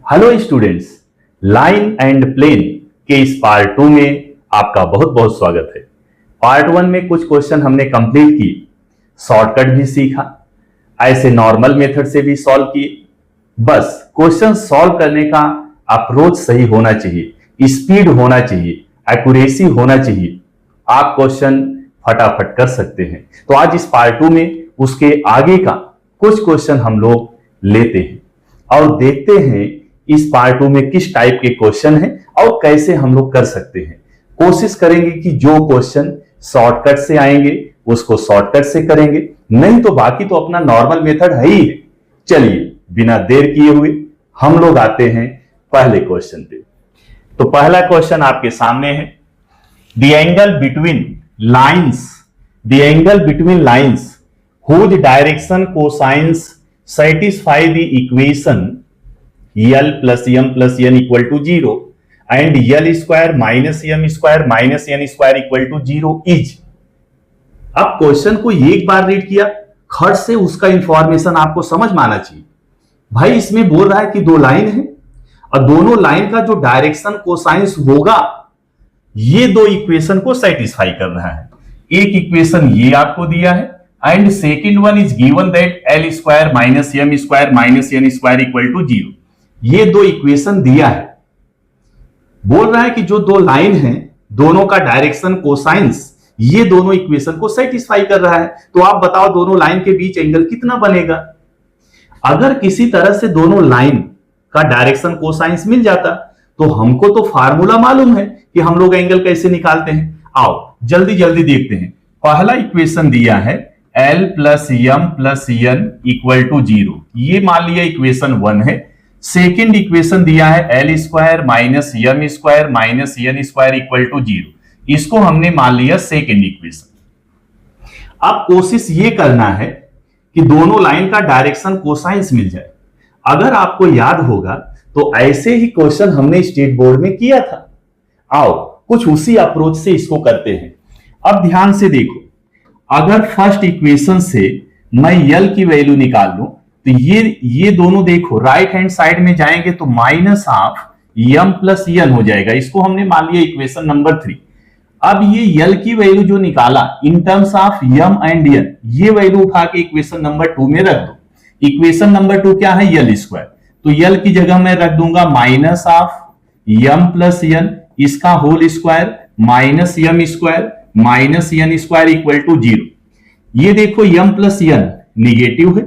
Hello students, line and plane के इस part 2 में आपका बहुत बहुत स्वागत है। पार्ट 1 में कुछ क्वेश्चन हमने कंप्लीट किए, शॉर्टकट भी सीखा, ऐसे नॉर्मल मेथड से भी सॉल्व किए। बस क्वेश्चन सॉल्व करने का अप्रोच सही होना चाहिए, स्पीड होना चाहिए, एक्यूरेसी होना चाहिए, आप क्वेश्चन फटाफट कर सकते हैं। तो आज इस पार्ट 2 में उसके आगे का कुछ क्वेश्चन हम लोग लेते हैं और देखते हैं इस पार्ट 2 में किस टाइप के क्वेश्चन हैं और कैसे हम लोग कर सकते हैं। कोशिश करेंगे कि जो क्वेश्चन शॉर्टकट से आएंगे उसको शॉर्टकट से करेंगे, नहीं तो बाकी तो अपना नॉर्मल मेथड है ही है। चलिए बिना देर किए हुए हम लोग आते हैं पहले क्वेश्चन पे। तो पहला क्वेश्चन आपके सामने है, the angle between lines whose direction cosines satisfy the equation L plus M plus N equal to 0 and L square minus M square minus N square equal to 0 is। अब question को एक बार read किया, खट से उसका information आपको समझ में आना चाहिए। भाई इसमें बोल रहा है कि दो लाइन है और दोनों लाइन का जो डायरेक्शन कोसाइंस होगा ये दो इक्वेशन को सेटिस्फाई कर रहा है। एक इक्वेशन ये आपको दिया है and second one is given that L square minus M square minus N square equal to 0। ये दो इक्वेशन दिया है, बोल रहा है कि जो दो लाइन है दोनों का डायरेक्शन कोसाइंस ये दोनों इक्वेशन को सेटिस्फाई कर रहा है। तो आप बताओ दोनों लाइन के बीच एंगल कितना बनेगा। अगर किसी तरह से दोनों लाइन का डायरेक्शन कोसाइंस मिल जाता तो हमको तो फार्मूला मालूम है कि हम लोग एंगल कैसे निकालते हैं। आओ जल्दी जल्दी देखते हैं। पहला इक्वेशन दिया है L plus M plus N equal to 0, ये मान लिया इक्वेशन 1 है। सेकेंड इक्वेशन दिया है L square minus M square minus N square equal to 0, इसको हमने मान लिया सेकेंड इक्वेशन। अब कोशिश ये करना है कि दोनों लाइन का डायरेक्शन कोसाइंस मिल जाए। अगर आपको याद होगा तो ऐसे ही क्वेश्चन हमने स्टेट बोर्ड में किया था। आओ कुछ उसी अप्रोच से इसको करते हैं। अब ध्यान से देखो, अगर फर्स्ट इक्वेशन से मैं L की वैल्यू निकाल लूं तो ये दोनों देखो राइट हैंड साइड में जाएंगे तो minus of m plus n हो जाएगा। इसको हमने मान लिया इक्वेशन नंबर 3। अब ये L की वैल्यू जो निकाला in terms of m and n, ये वैल्यू उठा के इक्वेशन नंबर 2 में रख दो। इक्वेशन नंबर 2 क्या है, L स्क्वायर, तो L की जगह मैं रख दूंगा minus of m plus n, इसका whole square minus m square minus N square equal to 0। ये देखो m प्लस एन निगेटिव है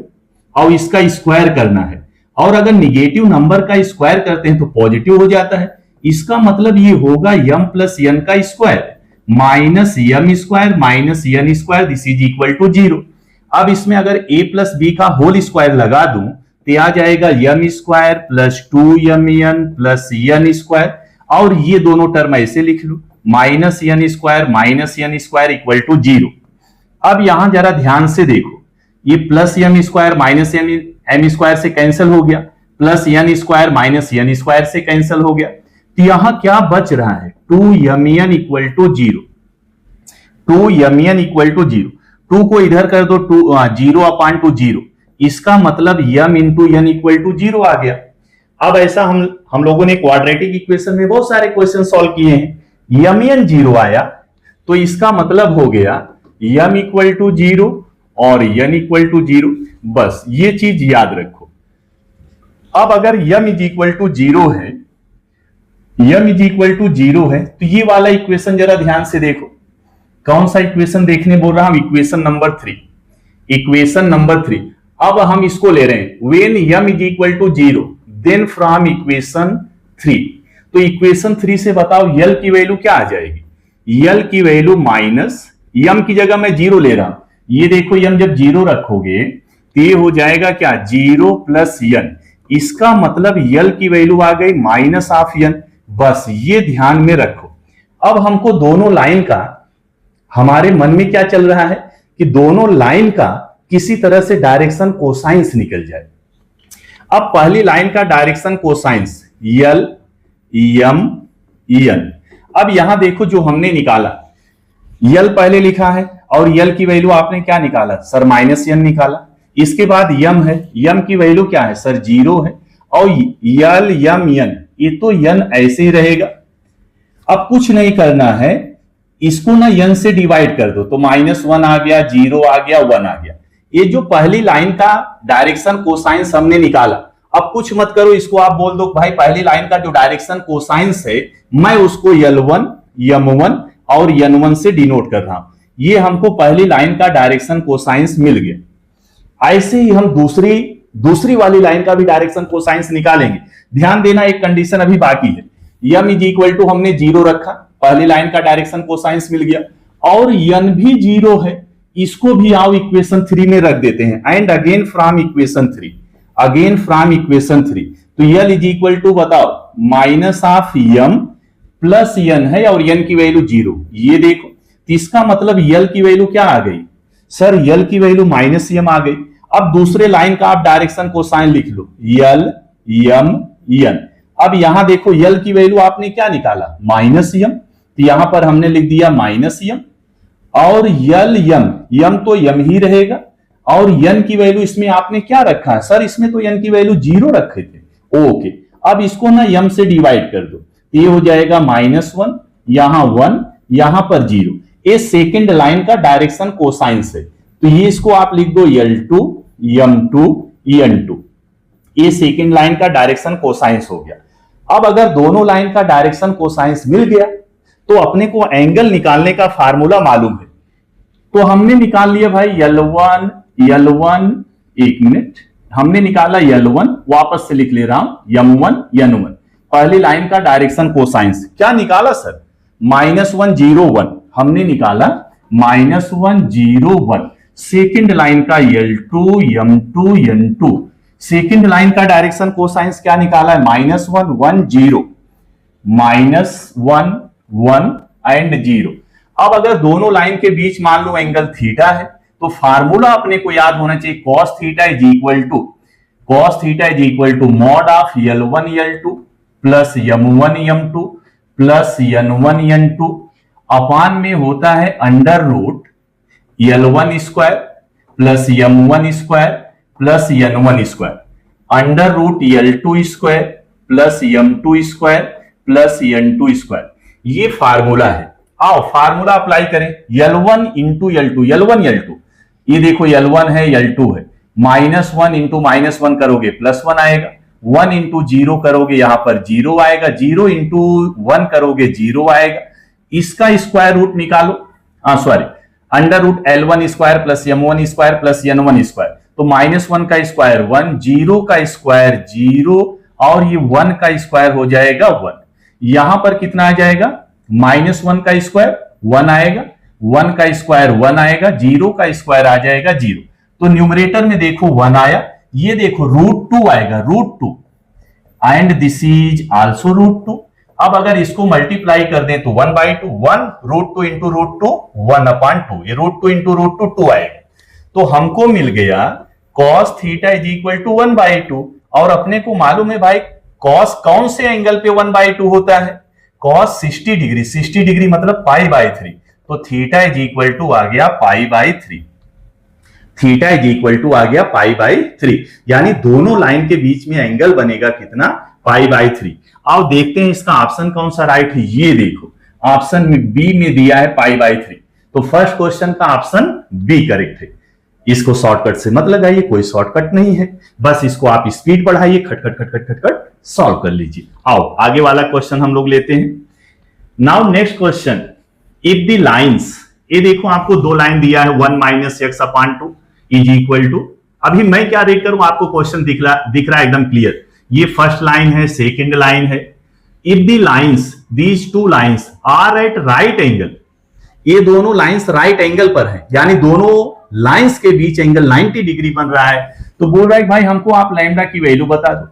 और इसका स्क्वायर करना है, और अगर निगेटिव नंबर का स्क्वायर करते हैं तो पॉजिटिव हो जाता है। इसका मतलब ये होगा m प्लस एन का square minus M square minus N square, this is equal to 0। अब इसमें अगर a प्लस बी का होल स्क्वायर लगा दूं तो आ जाएगा m square plus 2mn plus N square, और ये दोनों टर्म ऐसे लिख लो minus N square equal to 0। अब यहां जरा ध्यान से देखो, ये plus m square minus M square से कैंसिल हो गया, plus N square minus N square से कैंसिल हो गया, तो यहां क्या बच रहा है 2mn equal to 0। 2mn equal to 0, 2 को इधर कर दो 0 अपान टू 0, इसका मतलब m into n equal to 0 आ गया। अब ऐसा हम लोगों ने क्वाड्रेटिक इक्वेशन में बहुत सारे क्वेश्चन सॉल्व किए हैं, mn 0 आया तो इसका मतलब हो गया m इक्वल टू 0 और n इक्वल टू 0। बस ये चीज याद रखो। अब अगर m इज इक्वल टू 0 है, m इज इक्वल टू 0 है तो ये वाला इक्वेशन जरा ध्यान से देखो। कौन सा इक्वेशन देखने बोल रहा हूं, इक्वेशन नंबर 3। इक्वेशन नंबर 3, अब हम इसको ले रहे हैं when m is equal to 0 then from equation 3। तो इक्वेशन 3 से बताओ L की वैल्यू क्या आ जाएगी। L की वैल्यू माइनस m की जगह मैं 0 ले रहा हूं, ये देखो m जब 0 रखोगे तो ये हो जाएगा क्या 0 प्लस n, इसका मतलब L की वैल्यू आ गई माइनस ऑफ n। बस ये ध्यान में रखो। अब हमको दोनों लाइन का, हमारे मन में क्या चल रहा है कि दोनों लाइन का किसी तरह से डायरेक्शन कोसाइंस निकल जाए। अब पहली लाइन का direction cosines L m n। अब यहां देखो जो हमने निकाला L पहले लिखा है और L की वैल्यू आपने क्या निकाला सर, माइनस n निकाला। इसके बाद m है, m की वैल्यू क्या है सर 0 है, और यल यम यन, ये तो यन ऐसे ही रहेगा। अब कुछ नहीं करना है, इसको ना यन से डिवाइड कर दो, तो -1 आ गया, 0 आ गया, 1 आ गया। ये जो पहली लाइन का डायरेक्शन कोसाइंस हमने निकाला, अब कुछ मत करो, इसको आप बोल दो भाई पहली लाइन का जो डायरेक्शन कोसाइंस है मैं उसको L1 M1 और N1 से डिनोट कर रहा हूं। ये हमको पहली लाइन का डायरेक्शन कोसाइंस मिल गया। ऐसे ही हम दूसरी वाली लाइन का भी डायरेक्शन कोसाइंस निकालेंगे। ध्यान देना, एक कंडीशन अभी बाकी है। m इज इक्वल टू हमने 0 रखा, पहली लाइन का डायरेक्शन कोसाइंस मिल गया, और n भी 0 है, इसको भी आओ इक्वेशन 3 में रख देते हैं। एंड अगेन फ्रॉम इक्वेशन 3, तो यल इज इक्वल टू बताओ minus of m plus n है, और n की वैल्यू 0। ये देखो, तो इसका मतलब यल की वैल्यू क्या आ गई सर, यल की वैल्यू -m आ गई। अब दूसरे लाइन का आप डायरेक्शन कोसाइन लिख लो, यल m n। अब यहां देखो यल की वैल्यू आपने क्या निकाला, -m, तो यहां पर हमने लिख दिया -m, और यल यम तो यम ही रहेगा, और n की वैल्यू इसमें आपने क्या रखा है सर, इसमें तो n की वैल्यू 0 रखे थे। ओके, अब इसको ना m से डिवाइड कर दो, ये हो जाएगा -1, यहां 1, यहां पर 0। ये सेकेंड लाइन का डायरेक्शन कोसाइंस है, तो ये इसको आप लिख दो L2 M2 N2। ये सेकेंड लाइन का डायरेक्शन कोसाइंस हो गया। अब अगर दोनों लाइन का डायरेक्शन कोसाइंस मिल गया तो अपने को एंगल निकालने का फार्मूला मालूम है। तो हमने निकाल लिया भाई L1, एक मिनट, हमने निकाला L1, वापस से लिख ले रहा हूं M1 N1। पहली लाइन का डायरेक्शन कोसाइंस क्या निकाला सर, -1 0 1, हमने निकाला -1 0 1। सेकेंड लाइन का L2 M2 N2, second line का डायरेक्शन कोसाइंस क्या निकाला है, -1 1 0, -1 1 एंड 0। अब अगर दोनों लाइन के बीच मान लो एंगल थीटा है, तो फार्मूला अपने को याद होना चाहिए, cos theta is equal to mod of L1 L2 plus M1 M2 plus N1 N2 upon में होता है under root L1 square plus M1 square plus N1 square, under root L2 square plus M2 square plus N2 square. ये formula है। आओ formula apply करें, L1 into L2, L1 L2, ये देखो L1 है L2 है, -1 इंटू -1 करोगे +1 आएगा, 1 इंटू 0 करोगे यहां पर 0 आएगा, 0 इंटू 1 करोगे 0 आएगा। इसका स्क्वायर रूट निकालो, sorry, under root L1 square plus M1 square plus N1 square, तो -1 का स्क्वायर 1, 0 का स्क्वायर 0, और ये 1 का स्क्वायर हो जाएगा 1। यहां पर कितना आ जाएगा, -1 का स्क्वायर 1 आएगा, 1 का स्क्वायर 1 आएगा, 0 का स्क्वायर आ जाएगा 0। तो न्यूमरेटर में देखो 1 आया, ये देखो √2 आएगा, √2, एंड दिस इज आल्सो √2। अब अगर इसको मल्टीप्लाई कर दें तो 1/2, 1 √2 इंटू √2 1/2, ये √2 इंटू √2 2 आएगा। तो हमको मिल गया cos theta is equal to 1/2, और अपने को मालूम है भाई cos कौन से एंगल पे 1/2 होता है, cos 60 डिग्री, 60 डिग्री मतलब π/3, तो थीटा इज इक्वल टू आ गया π/3, थीटा इज इक्वल टू आ गया π/3, यानी दोनों लाइन के बीच में एंगल बनेगा कितना, π/3। आओ देखते हैं इसका ऑप्शन कौन सा राइट है। ये देखो ऑप्शन में बी में दिया है π/3, तो फर्स्ट क्वेश्चन का ऑप्शन बी करेक्ट है। इसको शॉर्टकट से मत लगाइए, कोई शॉर्टकट नहीं है, बस इसको आप स्पीड बढ़ाइए, खट खट खट खट खट खट सॉल्व कर लीजिए। आओ आगे वाला क्वेश्चन हम लोग लेते हैं। Now next question, if the lines, ये देखो आपको दो लाइन दिया है 1 - x/2 इज इक्वल टू, अभी मैं क्या रेट करूं आपको क्वेश्चन दिख रहा है एकदम क्लियर। ये फर्स्ट लाइन है, सेकेंड लाइन है। If the lines, these two lines are at right angle, ये दोनों लाइंस राइट एंगल पर हैं, यानी दोनों लाइंस के बीच एंगल 90 डिग्री बन रहा है। तो बोल रहा है भाई हमको आप लैम्डा की वैल्यू बता दो,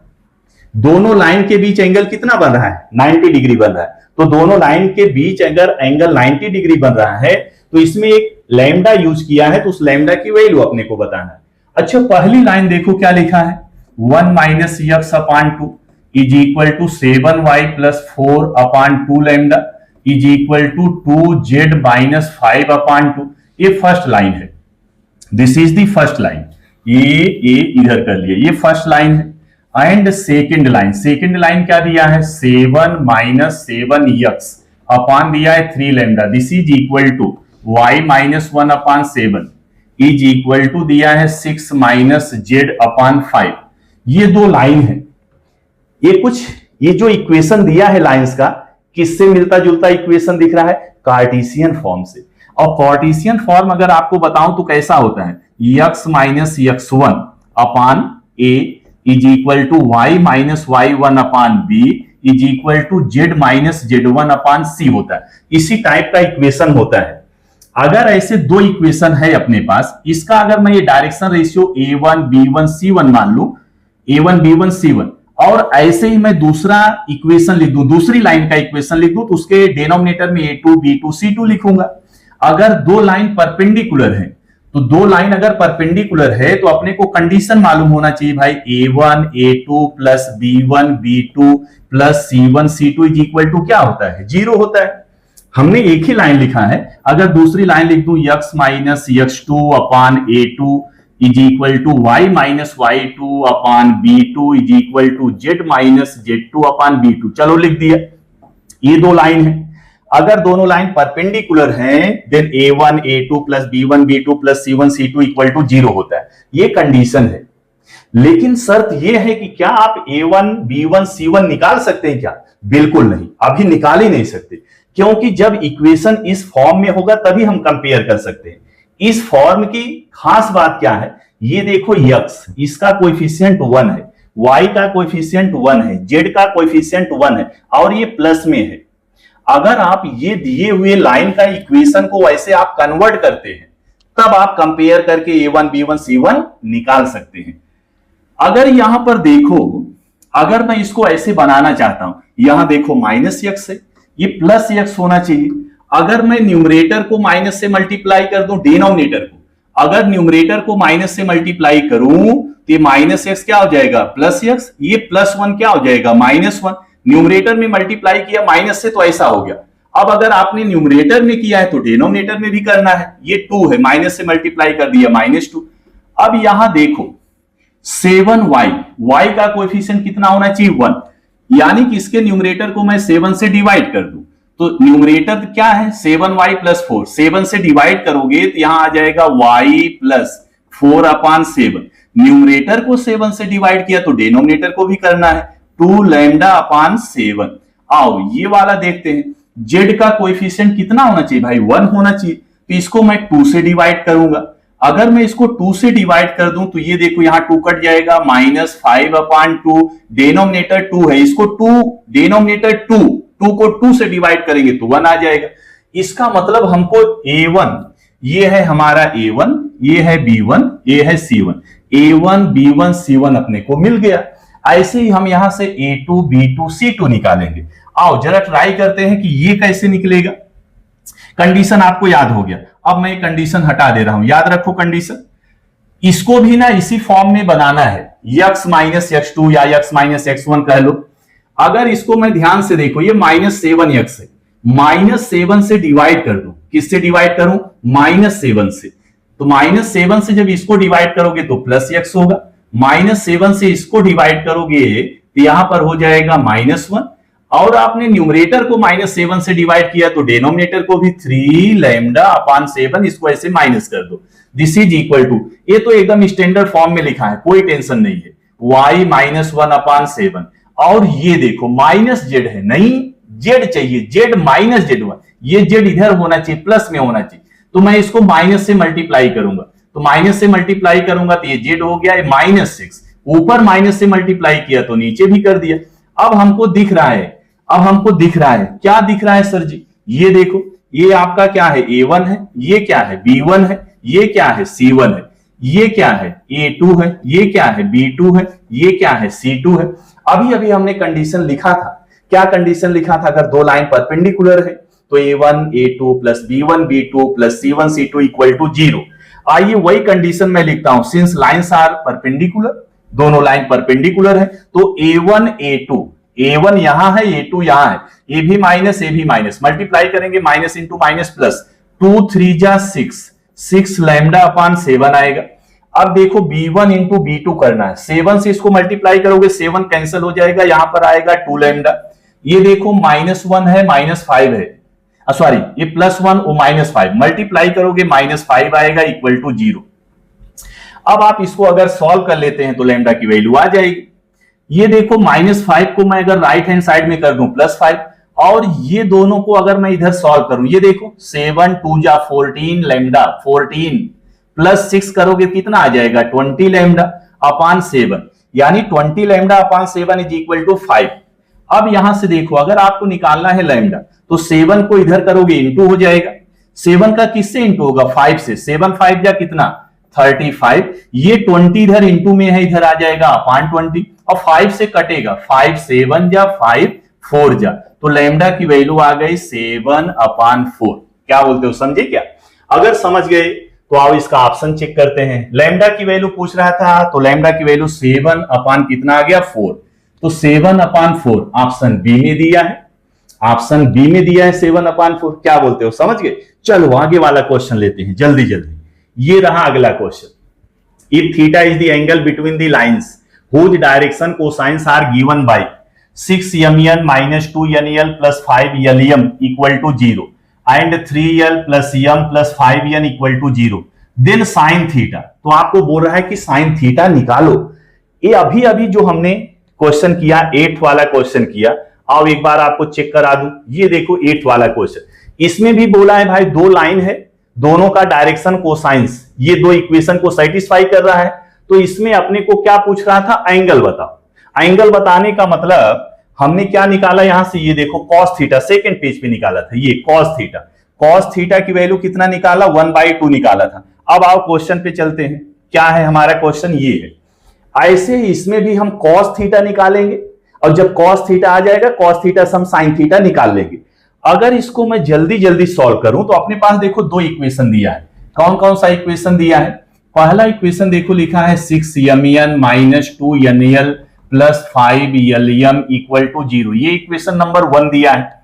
दोनों लाइन के बीच एंगल कितना बन रहा है, 90 डिग्री बन रहा है। तो दोनों लाइन के बीच अगर एंगल 90 डिग्री बन रहा है तो इसमें एक लैम्डा यूज किया है, तो उस लैम्डा की वैल्यू अपने को बताना है। अच्छा पहली लाइन देखो क्या लिखा है, 1 - x/2 is equal to 7y + 4/2 lambda is equal to 2z - 5/2। ये फर्स्ट लाइन है, this is the first line, ये इधर कर लिया, ये फर्स्ट लाइन है। एंड सेकेंड लाइन क्या दिया है 7 माइनस 7x अपान दिया है 3 lambda, this is equal to y minus 1 upon 7 is equal to दिया है 6 माइनस z अपान 5। ये दो लाइन है, ये जो इक्वेशन दिया है लाइंस का किससे मिलता जुलता इक्वेशन दिख रहा है, कार्टेशियन फॉर्म से। और कार्टेशियन फॉर्म अगर आपको बताऊं तो कैसा होता है, x minus x1 upon a is equal to y minus y1 upon b is equal to z minus z1 upon c होता है। इसी टाइप का इक्वेशन होता है। अगर ऐसे दो इक्वेशन है अपने पास, इसका अगर मैं ये direction ratio a1 b1 c1 मान लूं, a1 b1 c1, और ऐसे ही मैं दूसरा इक्वेशन लिख दूं, दूसरी लाइन का इक्वेशन लिख दूं, तो उसके डिनोमिनेटर में a2 b2 c2 लिखूंगा। अगर दो लाइन परपेंडिकुलर है, तो दो लाइन अगर परपेंडिकुलर है तो अपने को कंडीशन मालूम होना चाहिए भाई, a1 a2 plus b1 b2 plus c1 c2 is equal to क्या होता है, 0 होता है। हमने एक ही लाइन लिखा है, अगर दूसरी लाइन लिख दूं x minus x2 upon a2 is equal to y minus y2 upon b2 is equal to z minus z2 upon b2, चलो लिख दिया। ये दो लाइन है, अगर दोनों लाइन परपेंडिकुलर हैं then a1 a2 plus b1 b2 plus c1 c2 equal to 0 होता है। ये कंडीशन है, लेकिन शर्त यह है कि क्या आप a1 b1 c1 निकाल सकते हैं क्या, बिल्कुल नहीं, अभी निकाल ही नहीं सकते, क्योंकि जब इक्वेशन इस फॉर्म में होगा तभी हम कंपेयर कर सकते हैं। इस फॉर्म की खास बात क्या है, ये देखो x इसका कोएफिशिएंट 1 है, y का कोएफिशिएंट 1 है, z का कोएफिशिएंट 1 है और ये प्लस में है। अगर आप ये दिए हुए लाइन का इक्वेशन को वैसे आप कन्वर्ट करते हैं तब आप कंपेयर करके a1 b1 c1 निकाल सकते हैं। अगर यहां पर देखो, अगर मैं इसको ऐसे बनाना चाहता हूं, यहां देखो माइनस x है, ये प्लस x होना चाहिए। अगर मैं न्यूमरेटर को माइनस से मल्टीप्लाई कर दूं डिनोमिनेटर को, अगर न्यूमरेटर को माइनस से मल्टीप्लाई करूं तो ये माइनस एक्स क्या हो जाएगा प्लस एक्स, ये प्लस 1 क्या हो जाएगा माइनस 1। न्यूमरेटर में मल्टीप्लाई किया माइनस से तो ऐसा हो गया। अब अगर आपने न्यूमरेटर में किया है तो डिनोमिनेटर में भी करना है, ये 2 है, माइनस से मल्टीप्लाई कर दिया -2। अब यहां देखो 7y, y का कोएफिशिएंट कितना होना चाहिए 1, यानी कि इसके न्यूमरेटर को मैं 7 से डिवाइड कर दूं तो न्यूमरेटर क्या है 7y प्लस 4, 7 से डिवाइड करोगे तो यहां आ जाएगा y प्लस 4 अपान 7। न्यूमरेटर को 7 से डिवाइड किया तो डिनोमिनेटर को भी करना है 2 लैम्डा अपान 7। आओ ये वाला देखते हैं, z का कोएफिशिएंट कितना होना चाहिए भाई 1 होना चाहिए, तो इसको मैं 2 से डिवाइड करूंगा। अगर मैं इसको 2 से डिवाइड कर दूं तो ये देखो यहां 2 कट जाएगा, -5 अपान 2, डिनोमिनेटर 2 है, इसको 2 डिनोमिनेटर 2 को 2 से डिवाइड करेंगे तो 1 आ जाएगा। इसका मतलब हमको a1, ये है हमारा a1, ये है b1, ये है c1, a1 b1 c1 अपने को मिल गया। ऐसे ही हम यहां से a2 b2 c2 निकालेंगे। आओ जरा ट्राई करते हैं कि ये कैसे निकलेगा। कंडीशन आपको याद हो गया, अब मैं कंडीशन हटा दे रहा हूं, याद रखो कंडीशन। इसको भी ना इसी फॉर्म में बनाना है, x माइनस x2 या x माइनस x1 कह लो। अगर इसको मैं ध्यान से देखो, ये -7x है, -7 से डिवाइड कर दो, किससे डिवाइड करूं -7 से, तो -7 से जब इसको डिवाइड करोगे तो प्लस x होगा, -7 से इसको डिवाइड करोगे तो यहां पर हो जाएगा -1, और आपने न्यूमरेटर को -7 से डिवाइड किया तो डिनोमिनेटर को भी 3 लैम्डा अपान 7, इसको ऐसे माइनस कर दो, दिस इज इक्वल टू, ये तो एकदम स्टैंडर्ड फॉर्म में लिखा है, कोई टेंशन नहीं है, y -1 अपान 7, और ये देखो माइनस जेड है, नहीं जेड चाहिए, जेड माइनस जेड 1, ये जेड इधर होना चाहिए, प्लस में होना चाहिए, तो मैं इसको माइनस से मल्टीप्लाई करूंगा, तो माइनस से मल्टीप्लाई करूंगा तो ये जेड हो गया -6, ऊपर माइनस से मल्टीप्लाई किया तो नीचे भी कर दिया। अब हमको दिख रहा है, क्या दिख रहा है सर जी, ये देखो, ये आपका क्या है a1 है, ये क्या है b1 है, ये क्या है c1 है, ये क्या है a2 है, ये क्या है b2 है, ये क्या है c2 है। अभी हमने कंडीशन लिखा था, क्या कंडीशन लिखा था, अगर दो लाइन परपेंडिकुलर है तो a1 a2 plus b1 b2 plus c1 c2 equal to 0। आइए वही कंडीशन मैं लिखता हूं, सिंस लाइंस आर परपेंडिकुलर, दोनों लाइन परपेंडिकुलर है, तो a1 a2, a1 यहां है a2 यहां है, ए भी माइनस मल्टीप्लाई करेंगे, माइनस इंटू माइनस प्लस, 2 3 जा 6 लैम्डा अपान 7 आएगा। अब देखो b1 इंटू b2 करना है, 7 से इसको मल्टीप्लाई करोगे 7 कैंसिल हो जाएगा, यहां पर आएगा 2 लैम्डा। ये देखो -1 है -5 है, सॉरी ये +1 और -5 मल्टीप्लाई करोगे -5 आएगा इक्वल टू 0। अब आप इसको अगर सॉल्व कर लेते हैं तो लैम्डा की वैल्यू आ जाएगी। ये देखो -5 को मैं अगर राइट हैंड साइड में कर दूं +5, और ये दोनों को अगर मैं इधर सॉल्व करूं, ये देखो 7 2 जा 14 लैम्डा, 14 प्लस 6 करोगे कितना आ जाएगा 20 लैम्डा अपॉन 7, यानी 20 lambda upon 7 is equal to 5। अब यहां से देखो अगर आपको निकालना है लैम्डा तो 7 को इधर करोगे इंटू हो जाएगा, 7 का किससे इंटू होगा 5 से, 7 5 जा कितना 35, ये 20 इधर इंटू में है, इधर आ जाएगा अपॉन 20, और 5 से कटेगा 5 7 जा 5 4 जा, तो लैम्डा की वैल्यू आ गई 7 अपॉन 4। क्या बोलते हो, समझे क्या? अगर समझ गए तो आओ इसका ऑप्शन चेक करते हैं। लैम्डा की वैल्यू पूछ रहा था तो लैम्डा की वैल्यू 7 अपॉन कितना आ गया 4, तो 7 अपॉन 4 ऑप्शन बी में दिया है, ऑप्शन बी में दिया है 7 अपॉन 4। क्या बोलते हो, समझ गए? चलो आगे वाला क्वेश्चन लेते हैं जल्दी जल्दी। ये रहा अगला question. If theta is the angle between the lines whose direction cosines are given by 6mn minus 2nl plus 5lm equal to 0 and 3l plus m plus 5n equal to 0, then sin theta। तो आपको बोल रहा है कि sin theta निकालो। ये अभी अभी जो हमने क्वेश्चन किया 8th वाला क्वेश्चन किया, आओ एक बार आपको चेक करा दूं। ये देखो 8th वाला क्वेश्चन, इसमें भी बोला है भाई दो लाइन है, दोनों का डायरेक्शन कोसाइंस ये दो इक्वेशन को सेटिस्फाई कर रहा है, तो इसमें अपने को क्या पूछ रहा था, एंगल बताओ। एंगल बताने का मतलब हमने क्या निकाला यहां से, ये देखो cos थीटा सेकंड पेज पे निकाला था, ये cos थीटा की वैल्यू कितना निकाला 1/2 निकाला था। अब आओ क्वेश्चन पे चलते हैं, क्या है हमारा क्वेश्चन, ये है। ऐसे ही इसमें भी हम cos थीटा निकालेंगे, और जब cos थीटा आ जाएगा cos थीटा से हम sin थीटा निकाल लेंगे। अगर इसको मैं जल्दी जल्दी सॉल्व करूं तो अपने पास देखो दो इक्वेशन दिया है। कौन कौन सा इक्वेशन दिया है? पहला इक्वेशन देखो लिखा है 6mn minus 2nl plus 5lm equal to 0, ये इक्वेशन नंबर 1 दिया है।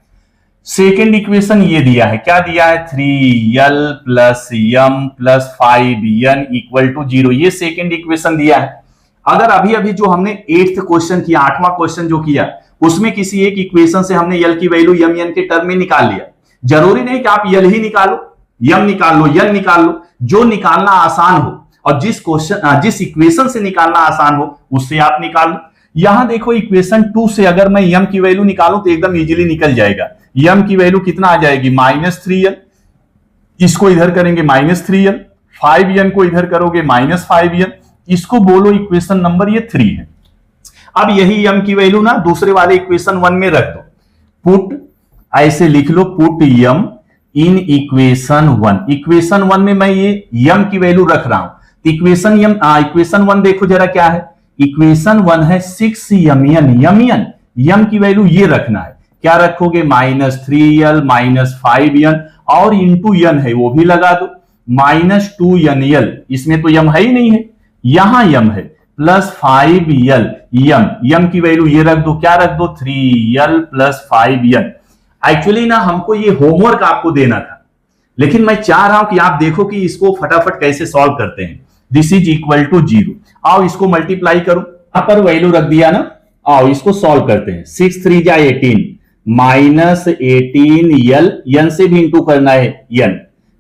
सेकेंड इक्वेशन ये दिया है, क्या दिया है 3l plus m plus 5n equal to 0, ये सेकेंड इक्वेशन दिया है। अगर अभी अभी जो हमने 8th क्वेश्चन किया, 8वां क्वेश्चन जो किया, उसमें किसी एक इक्वेशन से हमने यल की वैल्यू m n के टर्म में निकाल लिया। जरूरी नहीं कि आप यल ही निकालो, m निकाल लो, n निकाल लो, जो निकालना आसान हो और जिस इक्वेशन से निकालना आसान हो उससे आप निकाल लो। यहां देखो इक्वेशन 2 से अगर मैं m की वैल्यू निकालूं तो एकदम इजीली निकल जाएगा। m की वैल्यू कितना आ जाएगी -3l, इसको इधर करेंगे -3l, 5n को इधर करोगे -5n, इसको बोलो इक्वेशन नंबर ये 3 है। अब यही m की वैल्यू ना दूसरे वाले इक्वेशन 1 में रख दो, पुट ऐसे लिख लो, put m in equation 1। Equation 1 में मैं ये m की वैल्यू रख रहा हूं। इक्वेशन 1 देखो जरा क्या है, इक्वेशन 1 है 6mn, m की वैल्यू ये रखना है, क्या रखोगे -3l -5n और इंटू n है वो भी लगा दो, -2nl, इसमें तो m है ही नहीं है, यहां m है, प्लस 5l m की वैल्यू ये रख दो, क्या रख दो 3l प्लस 5n। एक्चुअली ना हमको ये होमवर्क आपको देना था, लेकिन मैं चाह रहा हूं कि आप देखो कि इसको फटाफट कैसे सॉल्व करते हैं। दिस इज इक्वल टू 0, आओ इसको मल्टीप्लाई करो, यहां पर वैल्यू रख दिया ना, आओ इसको सॉल्व करते हैं। 6 3 जा 18 -18l, n से भी इंटू करना है n,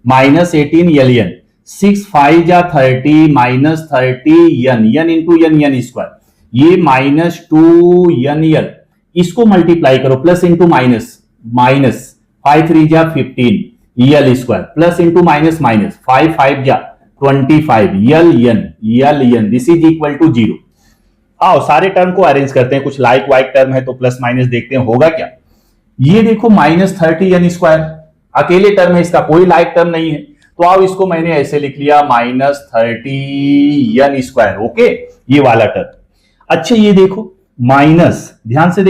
-18ln, 6 5 जा 30 -30n, n into n square, ये -2nl, इसको मल्टीप्लाई करो, प्लस इंटू माइनस, 5 3 जा 15 l square, plus into minus, 5 5 जा 25 ln, this is equal to 0। आओ सारे टर्म को अरेंज करते हैं, कुछ लाइक वाइक टर्म है तो प्लस माइनस देखते हैं होगा क्या। ये देखो -30n स्क्वायर अकेले टर्म है, इसका कोई लाइक टर्म नहीं है, तो आओ इसको मैंने ऐसे लिख लिया -30n स्क्वायर, ओके, ये वाला टर्म। अच्छा ये देखो माइनस, ध्यान से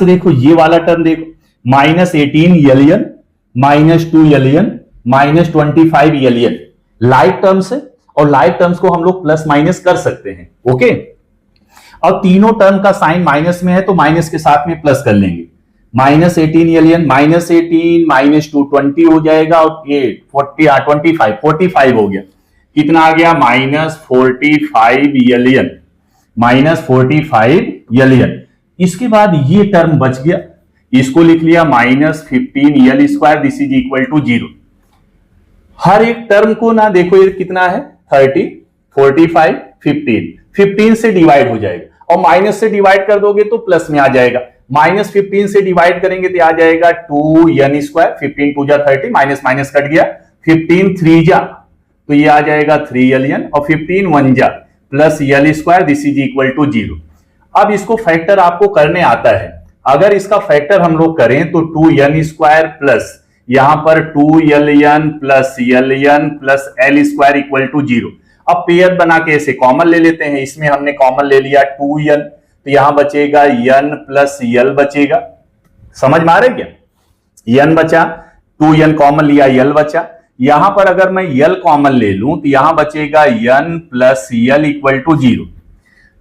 देखो ये वाला टर्म देखो, -18ln, -2ln, -25ln, like terms है, और लाइक टर्म्स को हम लोग प्लस माइनस कर सकते हैं, ओके। और तीनों टर्म का साइन माइनस में है तो माइनस के साथ में प्लस कर लेंगे, -18ln, -18 -2 20 हो जाएगा, और ये 45 हो गया, कितना आ गया -45 एलियन। इसके बाद ये टर्म बच गया, इसको लिख लिया -15 दिस इज इक्वल टू 0। हर एक टर्म को ना देखो ये कितना है 30 45 15 से डिवाइड हो जाएगा, और माइनस से डिवाइड कर दोगे तो प्लस में आ जाएगा। -15 से डिवाइड करेंगे तो आ जाएगा 2n², 15 2 जा 30, माइनस माइनस कट गया, 15 3 जा तो ये आ जाएगा 3 एलियन, और 15 1 जा plus l², this is equal to 0। अब इसको फैक्टर आपको करने आता है, अगर इसका फैक्टर हम लोग करें तो 2n² प्लस यहां पर 2ln plus ln plus l² equal to 0। अब पेयर बना के ऐसे कॉमन ले लेते हैं, इसमें हमने कॉमन ले लिया 2n, तो यहां बचेगा n प्लस l बचेगा। समझ में आ रहा है क्या? n बचा, 2n कॉमन लिया, l बचा। यहां पर अगर मैं l कॉमन ले लूं तो यहां बचेगा n plus l equal to 0।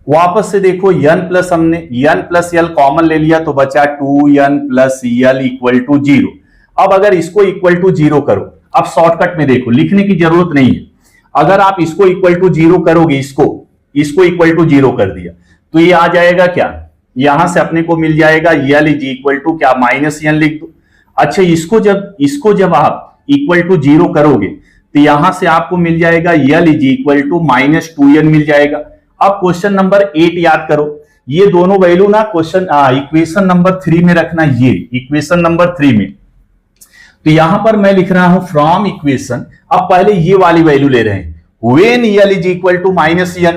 वापस से देखो n प्लस हमने n प्लस l कॉमन ले लिया तो बचा 2n plus l equal to 0। अब अगर इसको इक्वल टू 0 करो, अब शॉर्टकट में देखो, लिखने की जरूरत नहीं है। अगर आप इसको इक्वल टू 0 करोगे, इसको इक्वल टू 0 कर दिया तो ये आ जाएगा क्या, यहां से अपने को मिल जाएगा l इज इक्वल टू क्या, -n लिख दो। अच्छा, इसको जब आप इक्वल टू 0 करोगे तो यहां से आपको मिल जाएगा l is equal to -2n मिल जाएगा। अब क्वेश्चन नंबर 8 याद करो, ये दोनों वैल्यू ना इक्वेशन नंबर 3 में रखना, ये इक्वेशन नंबर 3 में। तो यहां पर मैं लिख रहा हूं फ्रॉम इक्वेशन, अब पहले ये वाली वैल्यू ले रहे हैं, when l is equal to -n,